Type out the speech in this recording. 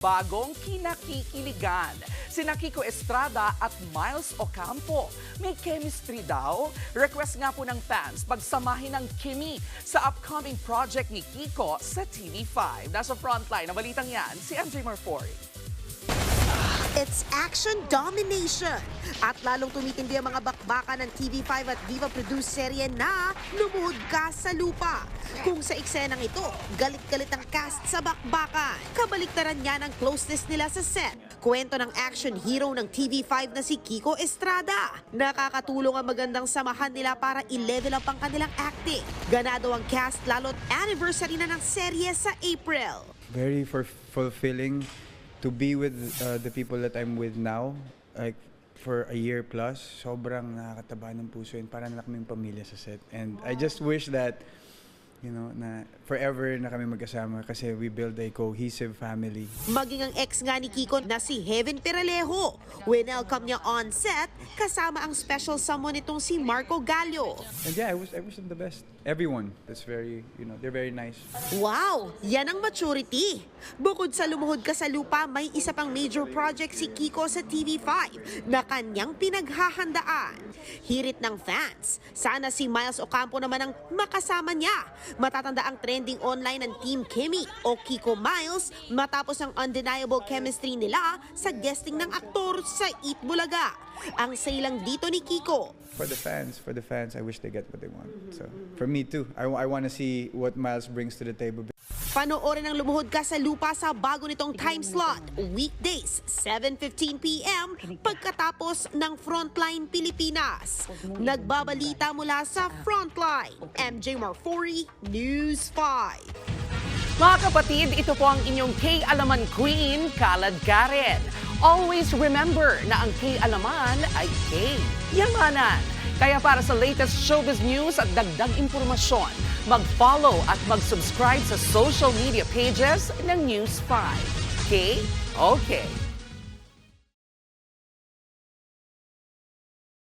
Bagong kinakikiligan. Sina Kiko Estrada at Miles Ocampo. May chemistry daw. Request nga po ng fans pagsamahin ng Kimi sa upcoming project ni Kiko sa TV5. Nasa frontline ng balitang yan, si MJ Marfori. It's action domination. At lalong tumitindi ang mga bakbakan ng TV5 at Viva-produced serye na Lumuhod Ka sa Lupa. Kung sa eksenang ito, galit-galit ang cast sa bakbakan. Kabaliktaran niya ng closeness nila sa set. Kwento ng action hero ng TV5 na si Kiko Estrada. Nakakatulong ang magandang samahan nila para i-level up ang kanilang acting. Ganado ang cast lalo't anniversary na ng serye sa April. Very fulfilling to be with the people that I'm with now, like for a year plus. Sobrang nakakataba ng puso and parang na kaming pamilya sa set. And I just wish that, you know, na forever na kami magkasama kasi we build a cohesive family. Maging ang ex nga ni Kiko na si Heaven Peralejo. Welcome niya on set kasama ang special someone itong si Marco Gallo. And yeah, I wish them the best. Everyone, that's very, you know, they're very nice. Wow! Yan ang maturity. Bukod sa Lumuhod Ka sa Lupa, may isa pang major project si Kiko sa TV5 na kanyang pinaghahandaan. Hirit ng fans. Sana si Miles Ocampo naman ang makasama niya. Matatanda ang trending online ng Team Kimi o Kiko Miles matapos ang undeniable chemistry nila sa guesting ng aktor sa Eat Bulaga. Ang say lang dito ni Kiko. For the fans, I wish they get what they want. So for me too, I want to see what Miles brings to the table. Panoorin ang Lumuhod Ka sa Lupa sa bago nitong time slot, weekdays, 7:15 p.m. pagkatapos ng Frontline Pilipinas. Nagbabalita mula sa Frontline, MJ Marfori, News 5. Mga kapatid, ito po ang inyong K-Alaman Queen, Kalad Karen. Always remember na ang K-Alaman ay K-Yamanan. Kaya para sa latest showbiz news at dagdag impormasyon, mag-follow at mag-subscribe sa social media pages ng News 5. Okay?